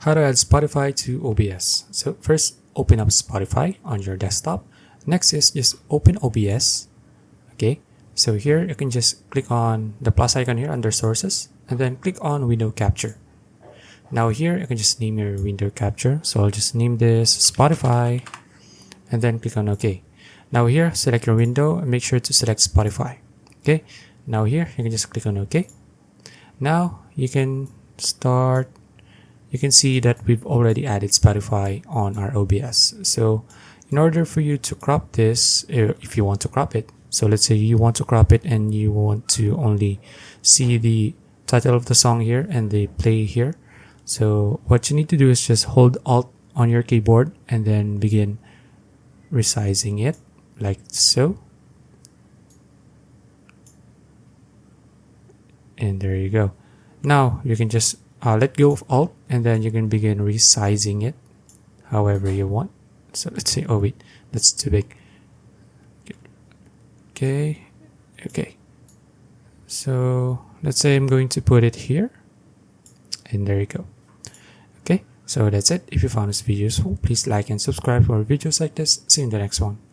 How to add Spotify to OBS. So first, open up Spotify on your desktop. Next is just open OBS. Okay, so here you can just click on the plus icon here under sources and then click on window capture. Now here you can just name your window capture. So I'll just name this Spotify and then click on OK. Now here, select your window and make sure to select Spotify. Okay, now here you can just click on OK. Now you can start. You can see that we've already added Spotify on our OBS. So in order for you to crop this, if you want to crop it, so let's say you want to crop it and you want to only see the title of the song here and the play here. So what you need to do is just hold Alt on your keyboard and then begin resizing it like so. And there you go. Now you can just let go of Alt and then you can begin resizing it however you want. So let's say, oh wait, that's too big. Okay. So let's say I'm going to put it here and there you go. Okay, so that's it. If you found this video useful, please like and subscribe for more videos like this. See you in the next one.